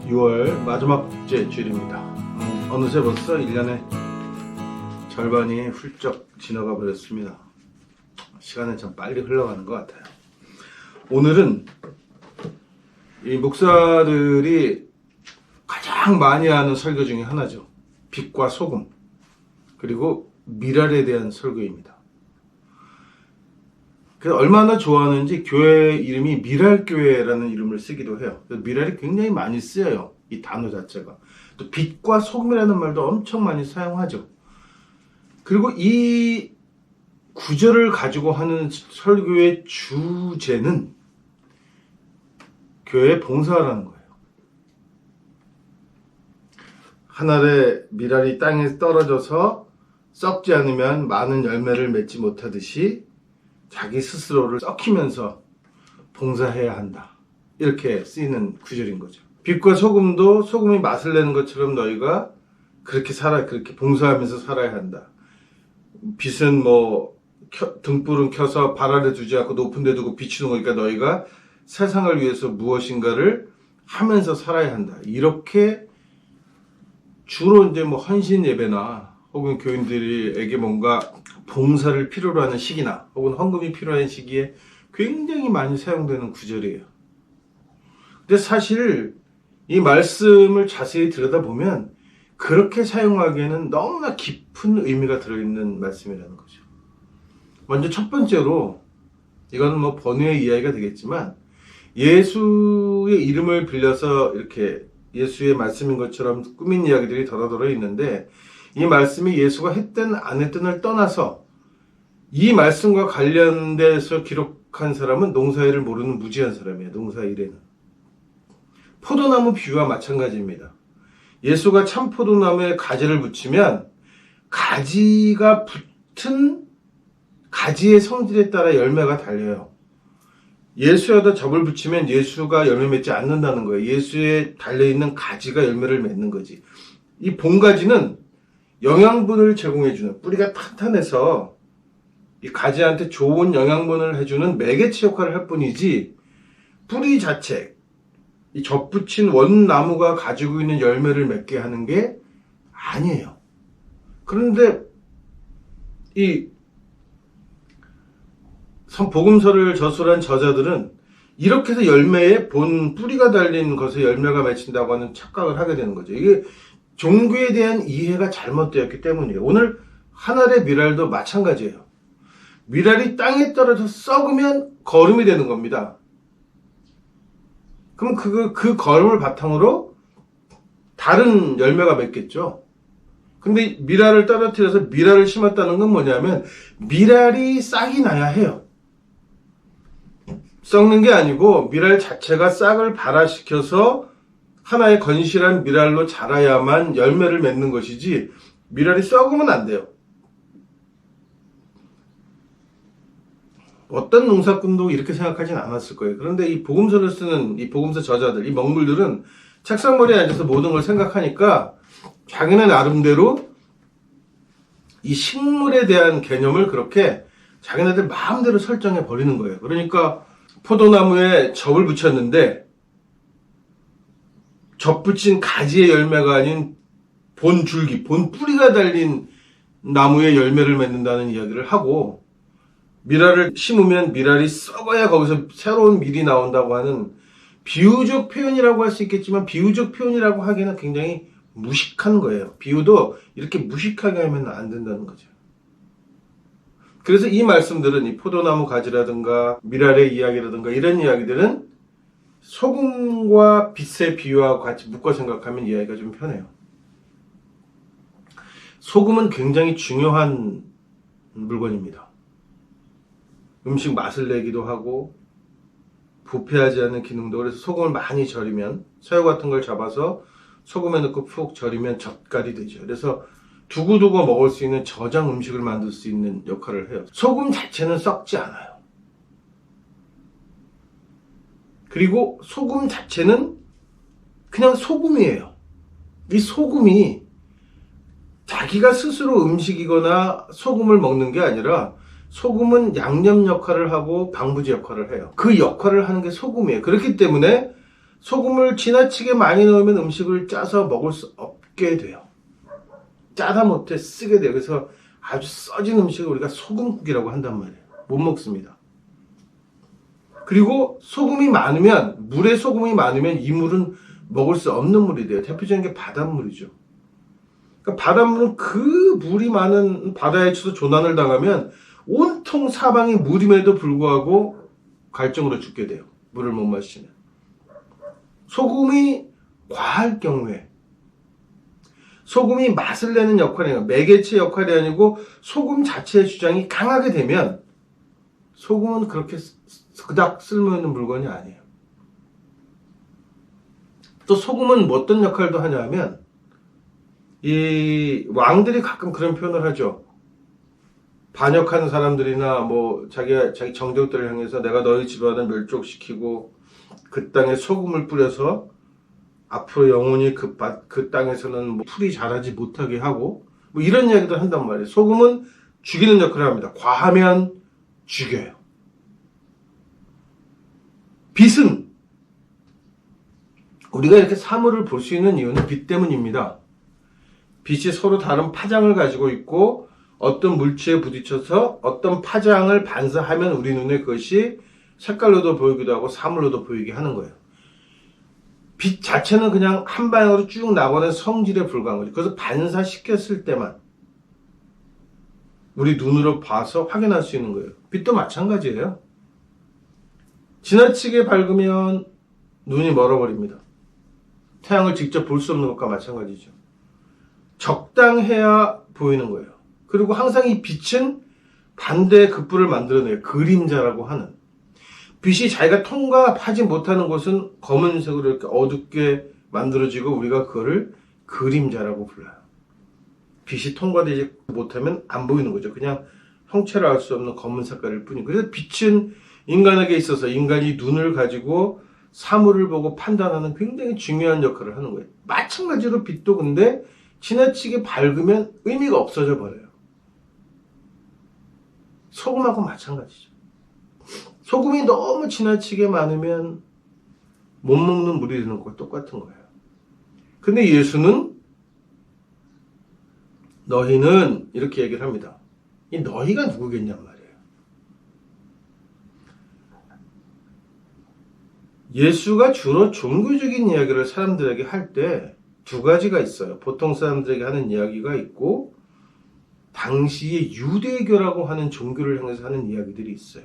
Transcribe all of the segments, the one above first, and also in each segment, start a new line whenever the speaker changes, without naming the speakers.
6월 마지막째 주일입니다. 어느새 벌써 1년의 절반이 훌쩍 지나가 버렸습니다. 시간은 참 빨리 흘러가는 것 같아요. 오늘은 이 목사들이 가장 많이 하는 설교 중에 하나죠. 빛과 소금, 그리고 미랄에 대한 설교입니다. 그래서 얼마나 좋아하는지 교회 이름이 미랄교회라는 이름을 쓰기도 해요. 미랄이 굉장히 많이 쓰여요. 이 단어 자체가. 또 빛과 소금이라는 말도 엄청 많이 사용하죠. 그리고 이 구절을 가지고 하는 설교의 주제는 교회 봉사라는 거예요. 한 알의 미랄이 땅에 떨어져서 썩지 않으면 많은 열매를 맺지 못하듯이 자기 스스로를 썩히면서 봉사해야 한다. 이렇게 쓰이는 구절인 거죠. 빛과 소금도 소금이 맛을 내는 것처럼 너희가 그렇게 그렇게 봉사하면서 살아야 한다. 빛은 등불은 켜서 발 아래 두지 않고 높은 데 두고 비추는 거니까 너희가 세상을 위해서 무엇인가를 하면서 살아야 한다. 이렇게 주로 이제 헌신 예배나 혹은 교인들에게 뭔가 봉사를 필요로 하는 시기나 혹은 헌금이 필요한 시기에 굉장히 많이 사용되는 구절이에요. 근데 사실 이 말씀을 자세히 들여다보면 그렇게 사용하기에는 너무나 깊은 의미가 들어있는 말씀이라는 거죠. 먼저 첫 번째로, 이건 번외의 이야기가 되겠지만, 예수의 이름을 빌려서 이렇게 예수의 말씀인 것처럼 꾸민 이야기들이 더러더러 있는데, 이 말씀이 예수가 했든 안 했든을 떠나서 이 말씀과 관련돼서 기록한 사람은 농사일을 모르는 무지한 사람이에요. 농사일에는. 포도나무 비유와 마찬가지입니다. 예수가 참 포도나무에 가지를 붙이면 가지가 붙은 가지의 성질에 따라 열매가 달려요. 예수에다 접을 붙이면 예수가 열매 맺지 않는다는 거예요. 예수에 달려있는 가지가 열매를 맺는 거지. 이 봉가지는 영양분을 제공해주는, 뿌리가 탄탄해서 이 가지한테 좋은 영양분을 해주는 매개체 역할을 할 뿐이지, 뿌리 자체, 이 접붙인 원나무가 가지고 있는 열매를 맺게 하는 게 아니에요. 그런데 이 복음서를 저술한 저자들은 이렇게 해서 열매에 본 뿌리가 달린 것에 열매가 맺힌다고 하는 착각을 하게 되는 거죠. 이게 종교에 대한 이해가 잘못되었기 때문이에요. 오늘 한 알의 미랄도 마찬가지예요. 미랄이 땅에 떨어져 썩으면 거름이 되는 겁니다. 그럼 그 거름을 바탕으로 다른 열매가 맺겠죠. 근데 미랄을 떨어뜨려서 미랄을 심었다는 건 뭐냐면 미랄이 싹이 나야 해요. 썩는 게 아니고 미랄 자체가 싹을 발화시켜서 하나의 건실한 미랄로 자라야만 열매를 맺는 것이지, 미랄이 썩으면 안 돼요. 어떤 농사꾼도 이렇게 생각하진 않았을 거예요. 그런데 이 복음서를 쓰는 이 복음서 저자들, 이 먹물들은 책상머리에 앉아서 모든 걸 생각하니까 자기네 나름대로 이 식물에 대한 개념을 그렇게 자기네들 마음대로 설정해 버리는 거예요. 그러니까 포도나무에 접을 붙였는데 접붙인 가지의 열매가 아닌 본 줄기, 본 뿌리가 달린 나무에 열매를 맺는다는 이야기를 하고, 미랄을 심으면 미랄이 썩어야 거기서 새로운 밀이 나온다고 하는 비유적 표현이라고 할 수 있겠지만, 비유적 표현이라고 하기에는 굉장히 무식한 거예요. 비유도 이렇게 무식하게 하면 안 된다는 거죠. 그래서 이 말씀들은, 이 포도나무 가지라든가 미랄의 이야기라든가 이런 이야기들은 소금과 빛의 비유와 같이 묶어 생각하면 이해하기가 좀 편해요. 소금은 굉장히 중요한 물건입니다. 음식 맛을 내기도 하고 부패하지 않는 기능도. 그래서 소금을 많이 절이면, 새우 같은 걸 잡아서 소금에 넣고 푹 절이면 젓갈이 되죠. 그래서 두고두고 먹을 수 있는 저장 음식을 만들 수 있는 역할을 해요. 소금 자체는 썩지 않아요. 그리고 소금 자체는 그냥 소금이에요. 이 소금이 자기가 스스로 음식이거나 소금을 먹는 게 아니라, 소금은 양념 역할을 하고 방부제 역할을 해요. 그 역할을 하는 게 소금이에요. 그렇기 때문에 소금을 지나치게 많이 넣으면 음식을 짜서 먹을 수 없게 돼요. 짜다 못해 쓰게 돼요. 그래서 아주 써진 음식을 우리가 소금국이라고 한단 말이에요. 못 먹습니다. 그리고 소금이 많으면, 물에 소금이 많으면 이 물은 먹을 수 없는 물이 돼요. 대표적인 게 바닷물이죠. 그러니까 바닷물은 그 물이 많은 바다에 쳐서 조난을 당하면 온통 사방이 물임에도 불구하고 갈증으로 죽게 돼요. 물을 못 마시면. 소금이 과할 경우에, 소금이 맛을 내는 역할이, 매개체 역할이 아니고 소금 자체의 주장이 강하게 되면 소금은 그렇게 그닥 쓸모있는 물건이 아니에요. 또 소금은 어떤 역할도 하냐 하면, 이 왕들이 가끔 그런 표현을 하죠. 반역하는 사람들이나 자기 정적들을 향해서 내가 너희 집안을 멸족시키고 그 땅에 소금을 뿌려서 앞으로 영원히 그 땅에서는 풀이 자라지 못하게 하고 이런 이야기도 한단 말이에요. 소금은 죽이는 역할을 합니다. 과하면 죽여요. 빛은 우리가 이렇게 사물을 볼 수 있는 이유는 빛 때문입니다. 빛이 서로 다른 파장을 가지고 있고 어떤 물체에 부딪혀서 어떤 파장을 반사하면 우리 눈에 그것이 색깔로도 보이기도 하고 사물로도 보이게 하는 거예요. 빛 자체는 그냥 한 방향으로 쭉 나가는 성질에 불과한 거죠. 그래서 반사시켰을 때만 우리 눈으로 봐서 확인할 수 있는 거예요. 빛도 마찬가지예요. 지나치게 밝으면 눈이 멀어버립니다. 태양을 직접 볼 수 없는 것과 마찬가지죠. 적당해야 보이는 거예요. 그리고 항상 이 빛은 반대의 극부를 만들어내요. 그림자라고 하는. 빛이 자기가 통과하지 못하는 곳은 검은색으로 이렇게 어둡게 만들어지고 우리가 그거를 그림자라고 불러요. 빛이 통과되지 못하면 안 보이는 거죠. 그냥 형체를 알 수 없는 검은 색깔일 뿐이고. 그래서 빛은 인간에게 있어서 인간이 눈을 가지고 사물을 보고 판단하는 굉장히 중요한 역할을 하는 거예요. 마찬가지로 빛도 근데 지나치게 밝으면 의미가 없어져 버려요. 소금하고 마찬가지죠. 소금이 너무 지나치게 많으면 못 먹는 물이 되는 것과 똑같은 거예요. 근데 예수는 너희는 이렇게 얘기를 합니다. 이 너희가 누구겠냔 말이에요. 예수가 주로 종교적인 이야기를 사람들에게 할 때 두 가지가 있어요. 보통 사람들에게 하는 이야기가 있고 당시의 유대교라고 하는 종교를 향해서 하는 이야기들이 있어요.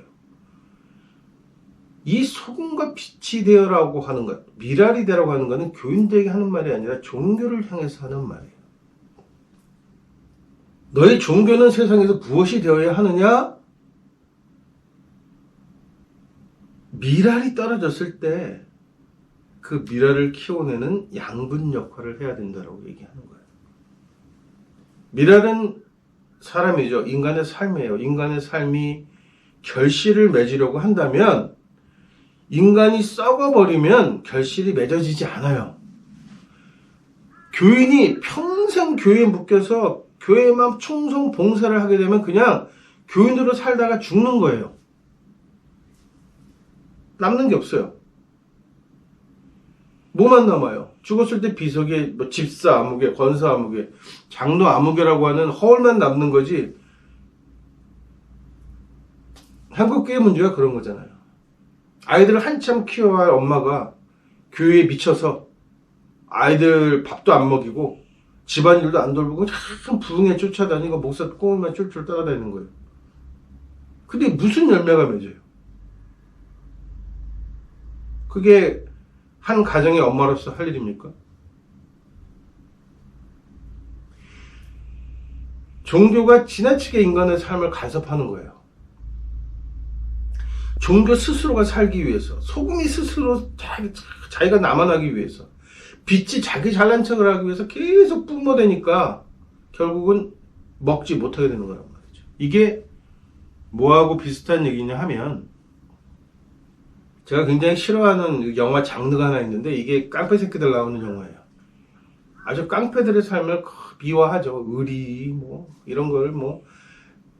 이 소금과 빛이 되어라고 하는 것, 미랄이 되라고 하는 것은 교인들에게 하는 말이 아니라 종교를 향해서 하는 말이에요. 너희 종교는 세상에서 무엇이 되어야 하느냐? 미랄이 떨어졌을 때 그 미랄을 키워내는 양분 역할을 해야 된다고 얘기하는 거예요. 미랄은 사람이죠. 인간의 삶이에요. 인간의 삶이 결실을 맺으려고 한다면 인간이 썩어버리면 결실이 맺어지지 않아요. 교인이 평생 교회에 묶여서 교회만 충성 봉사를 하게 되면 그냥 교인으로 살다가 죽는 거예요. 남는 게 없어요. 뭐만 남아요? 죽었을 때 비석에 집사 아무개, 권사 아무개, 장로 아무개라고 하는 허울만 남는 거지. 한국교회 문제가 그런 거잖아요. 아이들을 한참 키워야 할 엄마가 교회에 미쳐서 아이들 밥도 안 먹이고 집안일도 안 돌보고 참 부흥에 쫓아다니고 목사 꼬물만 쫄쫄 따라다니는 거예요. 근데 무슨 열매가 맺어요? 그게 한 가정의 엄마로서 할 일입니까? 종교가 지나치게 인간의 삶을 간섭하는 거예요. 종교 스스로가 살기 위해서, 소금이 스스로 자기가 남아나기 위해서, 빛이 자기 잘난 척을 하기 위해서 계속 뿜어대니까 결국은 먹지 못하게 되는 거란 말이죠. 이게 뭐하고 비슷한 얘기냐 하면, 제가 굉장히 싫어하는 영화 장르가 하나 있는데 이게 깡패 새끼들 나오는 영화예요. 아주 깡패들의 삶을 미화하죠. 의리 이런 걸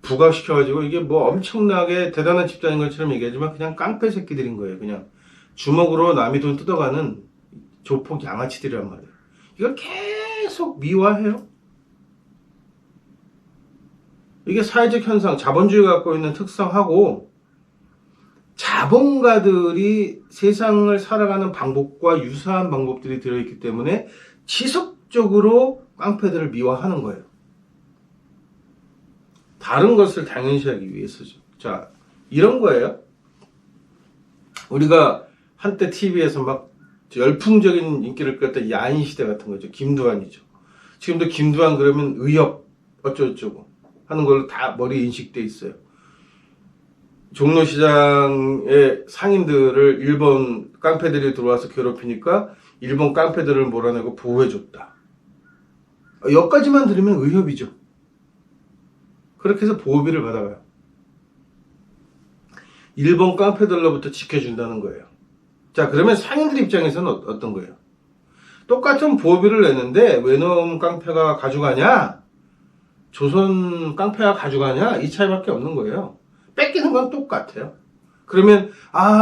부각시켜가지고 이게 엄청나게 대단한 집단인 것처럼 얘기하지만 그냥 깡패 새끼들인 거예요. 그냥 주먹으로 남의 돈 뜯어가는 조폭 양아치들이란 말이에요. 이걸 계속 미화해요. 이게 사회적 현상, 자본주의가 갖고 있는 특성하고 자본가들이 세상을 살아가는 방법과 유사한 방법들이 들어있기 때문에 지속적으로 깡패들을 미화하는 거예요. 다른 것을 당연시하기 위해서죠. 자, 이런 거예요. 우리가 한때 TV에서 막 열풍적인 인기를 끌었던 야인시대 같은 거죠. 김두한이죠. 지금도 김두한 그러면 의협 어쩌고저쩌고 하는 걸로 다 머리에 인식돼 있어요. 종로시장의 상인들을 일본 깡패들이 들어와서 괴롭히니까 일본 깡패들을 몰아내고 보호해줬다. 여기까지만 들으면 의협이죠. 그렇게 해서 보호비를 받아가요. 일본 깡패들로부터 지켜준다는 거예요. 자, 그러면 상인들 입장에서는 어떤 거예요? 똑같은 보호비를 냈는데 외놈 깡패가 가져가냐? 조선 깡패가 가져가냐? 이 차이밖에 없는 거예요. 뺏기는 건 똑같아요. 그러면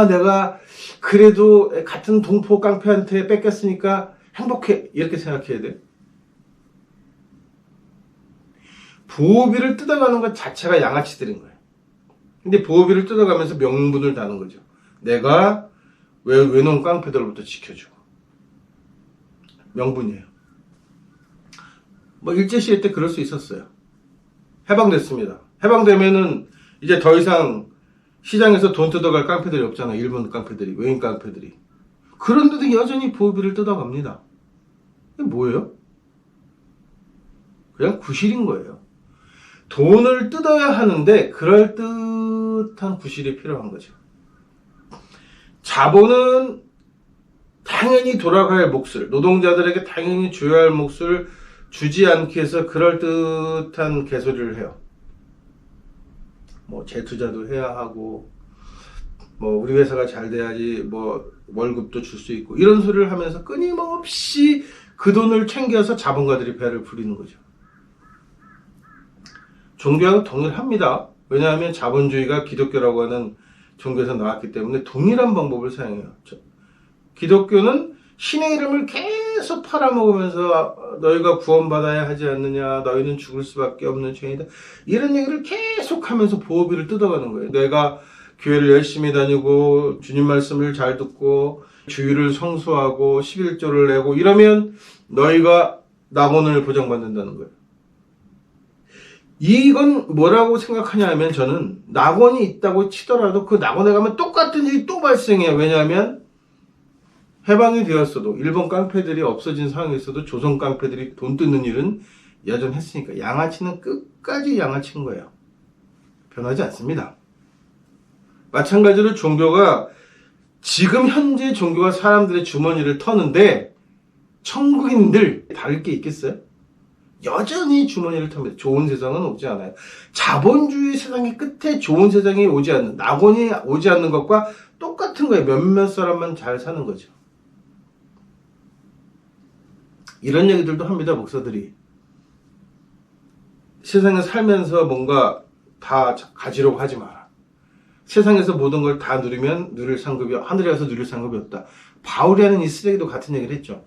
내가 그래도 같은 동포 깡패한테 뺏겼으니까 행복해, 이렇게 생각해야 돼. 보호비를 뜯어가는 것 자체가 양아치들인 거예요. 근데 보호비를 뜯어가면서 명분을 다는 거죠. 내가 외놈 깡패들로부터 지켜주고. 명분이에요. 일제시대 때 그럴 수 있었어요. 해방됐습니다. 해방되면은 이제 더 이상 시장에서 돈 뜯어갈 깡패들이 없잖아요. 일본 깡패들이, 외인 깡패들이. 그런데도 여전히 보호비를 뜯어갑니다. 이게 뭐예요? 그냥 구실인 거예요. 돈을 뜯어야 하는데 그럴듯한 구실이 필요한 거죠. 자본은 당연히 돌아가야 할 몫을, 노동자들에게 당연히 줘야 할 몫을 주지 않기 위해서 그럴듯한 개소리를 해요. 재투자도 해야 하고, 우리 회사가 잘 돼야지, 월급도 줄 수 있고, 이런 소리를 하면서 끊임없이 그 돈을 챙겨서 자본가들이 배를 부리는 거죠. 종교하고 동일합니다. 왜냐하면 자본주의가 기독교라고 하는 종교에서 나왔기 때문에 동일한 방법을 사용해요. 기독교는 신의 이름을 계속 팔아먹으면서 너희가 구원받아야 하지 않느냐, 너희는 죽을 수밖에 없는 죄인이다, 이런 얘기를 계속하면서 보호비를 뜯어가는 거예요. 내가 교회를 열심히 다니고 주님 말씀을 잘 듣고 주일을 성수하고 11조를 내고 이러면 너희가 낙원을 보장받는다는 거예요. 이건 뭐라고 생각하냐 하면, 저는 낙원이 있다고 치더라도 그 낙원에 가면 똑같은 일이 또 발생해요. 왜냐하면 해방이 되었어도, 일본 깡패들이 없어진 상황에서도 조선 깡패들이 돈 뜯는 일은 여전했으니까 양아치는 끝까지 양아치인 거예요. 변하지 않습니다. 마찬가지로 종교가, 지금 현재 종교가 사람들의 주머니를 터는데 천국인들 다를 게 있겠어요? 여전히 주머니를 탑니다. 좋은 세상은 오지 않아요. 자본주의 세상의 끝에 좋은 세상이 오지 않는, 낙원이 오지 않는 것과 똑같은 거예요. 몇몇 사람만 잘 사는 거죠. 이런 얘기들도 합니다, 목사들이. 세상에 살면서 뭔가 다 가지려고 하지 마라. 세상에서 모든 걸 다 누리면 누릴 상급이, 하늘에 가서 누릴 상급이 없다. 바울이 하는 이 쓰레기도 같은 얘기를 했죠.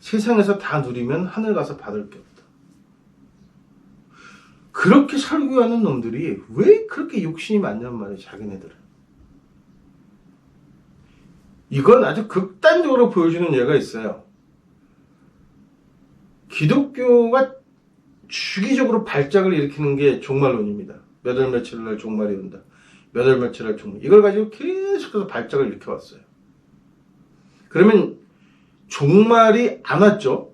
세상에서 다 누리면 하늘 가서 받을 게 없다. 그렇게 살고 하는 놈들이 왜 그렇게 욕심이 많냔 말이에요, 자기네들은. 이건 아주 극단적으로 보여주는 예가 있어요. 기독교가 주기적으로 발작을 일으키는 게 종말론입니다. 몇 월 며칠 날 종말이 온다. 몇 월 며칠 날 종말. 이걸 가지고 계속해서 발작을 일으켜왔어요. 그러면 종말이 안 왔죠.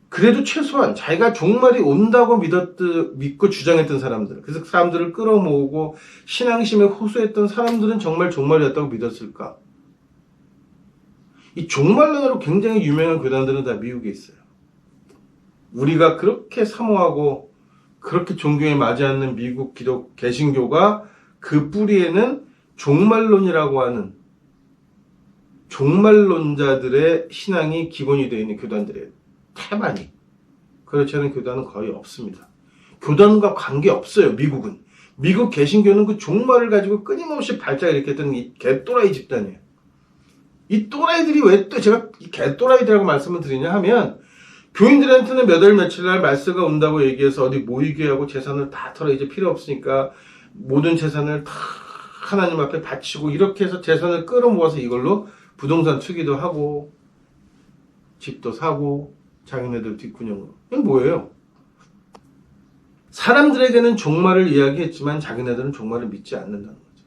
그래도 최소한 자기가 종말이 온다고 믿고 주장했던 사람들, 그래서 사람들을 끌어모으고 신앙심에 호소했던 사람들은 정말 종말이 왔다고 믿었을까? 이 종말론으로 굉장히 유명한 교단들은 다 미국에 있어요. 우리가 그렇게 사모하고 그렇게 존경에 맞지 않는 미국 개신교가 그 뿌리에는 종말론이라고 하는 종말론자들의 신앙이 기본이 되어 있는 교단들이에요. 태반이. 그렇지 않은 교단은 거의 없습니다. 교단과 관계없어요, 미국은. 미국 개신교는 그 종말을 가지고 끊임없이 발작 일으켰던 이 개또라이 집단이에요. 이 또라이들이 왜 또 제가 이 개또라이들이라고 말씀을 드리냐 하면, 교인들한테는 몇 월 며칠 날 말세가 온다고 얘기해서 어디 모이게 하고 재산을 다 털어 이제 필요 없으니까 모든 재산을 다 하나님 앞에 바치고 이렇게 해서 재산을 끌어모아서 이걸로 부동산 투기도 하고 집도 사고 자기네들 뒷구녕으로. 이건 뭐예요? 사람들에게는 종말을 이야기했지만 자기네들은 종말을 믿지 않는다는 거죠.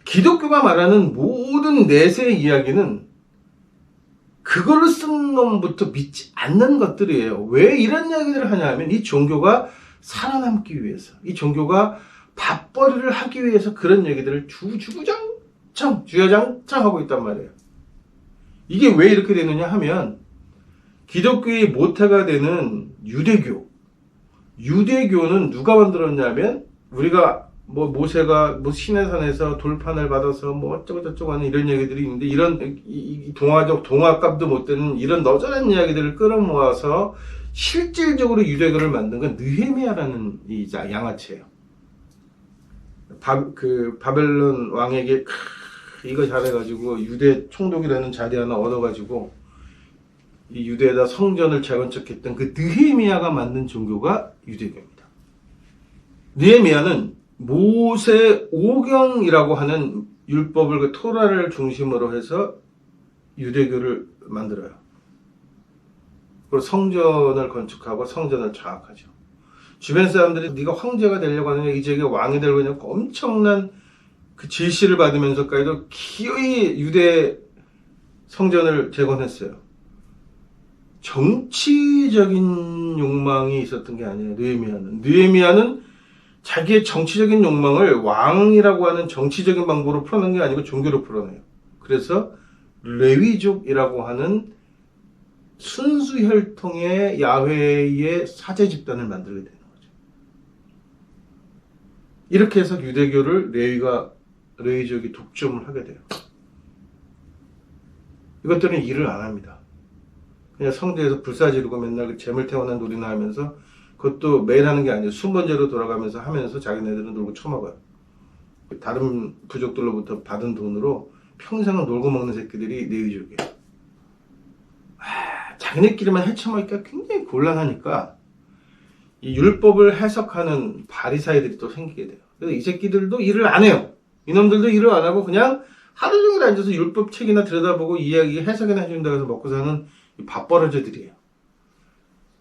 기독교가 말하는 모든 내세의 이야기는 그거를 쓴 놈부터 믿지 않는 것들이에요. 왜 이런 이야기들을 하냐 하면 이 종교가 살아남기 위해서, 이 종교가 밥벌이를 하기 위해서 그런 얘기들을 주야장창 하고 있단 말이에요. 이게 왜 이렇게 되느냐 하면 기독교의 모태가 되는 유대교는 누가 만들었냐면, 우리가 뭐 모세가 뭐 시내산에서 돌판을 받아서 뭐 어쩌고저쩌고 하는 이런 얘기들이 있는데, 이런 이 동화값도 못 되는 이런 너저런 이야기들을 끌어모아서 실질적으로 유대교를 만든 건 느헤미야라는 이 양아치예요. 바벨론 왕에게 이거 잘해가지고 유대 총독이라는 자리 하나 얻어가지고 이 유대에다 성전을 재건축했던 그 느헤미야가 만든 종교가 유대교입니다. 느헤미야는 모세 오경이라고 하는 율법을, 그 토라를 중심으로 해서 유대교를 만들어요. 그리고 성전을 건축하고 성전을 장악하죠. 주변 사람들이 네가 황제가 되려고 하느냐, 이 지역에 왕이 되려고 하느냐, 엄청난 그 질시를 받으면서까지도 기어이 유대 성전을 재건했어요. 정치적인 욕망이 있었던 게 아니에요. 느헤미야는 자기의 정치적인 욕망을 왕이라고 하는 정치적인 방법으로 풀어낸 게 아니고 종교로 풀어내요. 그래서 레위족이라고 하는 순수 혈통의 야훼의 사제 집단을 만들게 되는 거죠. 이렇게 해서 유대교를 레위족이 독점을 하게 돼요. 이것들은 일을 안 합니다. 그냥 성대에서 불사 지르고 맨날 재물 태워난 놀이나 하면서, 그것도 매일 하는 게 아니에요. 순번제로 돌아가면서 하면서 자기네들은 놀고 처먹어요. 다른 부족들로부터 받은 돈으로 평생을 놀고 먹는 새끼들이 레위족이에요. 자기네끼리만 헤쳐먹기가 굉장히 곤란하니까 이 율법을 해석하는 바리사이들이 또 생기게 돼요. 그래서 이 새끼들도 일을 안 해요. 이놈들도 일을 안 하고 그냥 하루 종일 앉아서 율법 책이나 들여다보고 이야기 해석이나 해준다고 해서 먹고 사는 밥벌어지들이에요.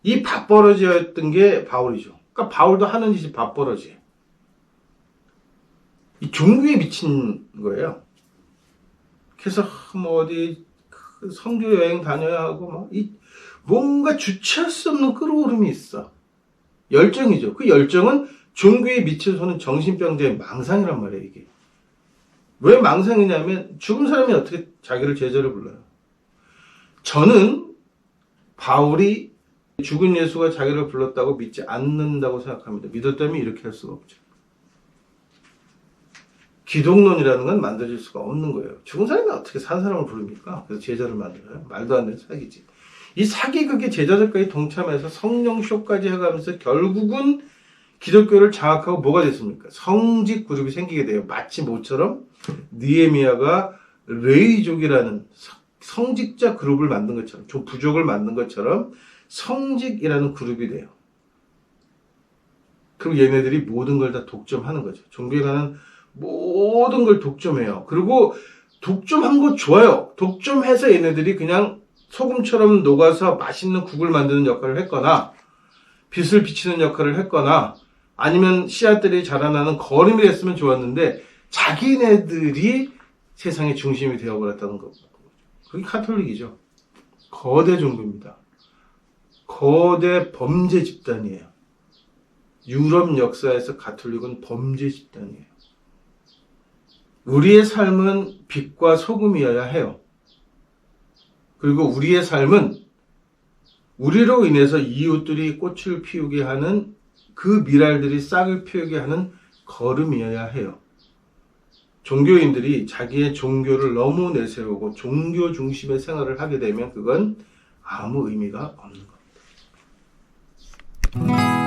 이 밥벌어지였던 게 바울이죠. 그러니까 바울도 하는 짓이 밥벌어지. 이 종교에 미친 거예요. 그래서 뭐 어디 선교 여행 다녀야 하고 막 뭔가 주체할 수 없는 끌어오름이 있어. 열정이죠. 그 열정은 종교에 미쳐서는 정신병자의 망상이란 말이에요. 이게 왜 망상이냐면, 죽은 사람이 어떻게 자기를 제자로 불러요? 저는 바울이 죽은 예수가 자기를 불렀다고 믿지 않는다고 생각합니다. 믿었다면 이렇게 할 수가 없죠. 기독론이라는 건 만들어질 수가 없는 거예요. 죽은 사람이 어떻게 산 사람을 부릅니까? 그래서 제자를 만들어요. 말도 안 되는 사기지. 이 사기극에 제자들까지 동참해서 성령쇼까지 해가면서 결국은 기독교를 장악하고 뭐가 됐습니까? 성직 그룹이 생기게 돼요. 마치 모처럼 느헤미야가 레위족이라는 성직자 그룹을 만든 것처럼, 좀 부족을 만든 것처럼 성직이라는 그룹이 돼요. 그리고 얘네들이 모든 걸 다 독점하는 거죠. 종교에 관한 모든 걸 독점해요. 그리고 독점한 거 좋아요. 독점해서 얘네들이 그냥 소금처럼 녹아서 맛있는 국을 만드는 역할을 했거나, 빛을 비치는 역할을 했거나, 아니면 씨앗들이 자라나는 거름이 됐으면 좋았는데 자기네들이 세상의 중심이 되어버렸다는 거. 그게 카톨릭이죠. 거대 종교입니다. 거대 범죄 집단이에요. 유럽 역사에서 가톨릭은 범죄 집단이에요. 우리의 삶은 빛과 소금이어야 해요. 그리고 우리의 삶은 우리로 인해서 이웃들이 꽃을 피우게 하는, 그 미랄들이 싹을 피우게 하는 거름이어야 해요. 종교인들이 자기의 종교를 너무 내세우고 종교 중심의 생활을 하게 되면 그건 아무 의미가 없는 겁니다.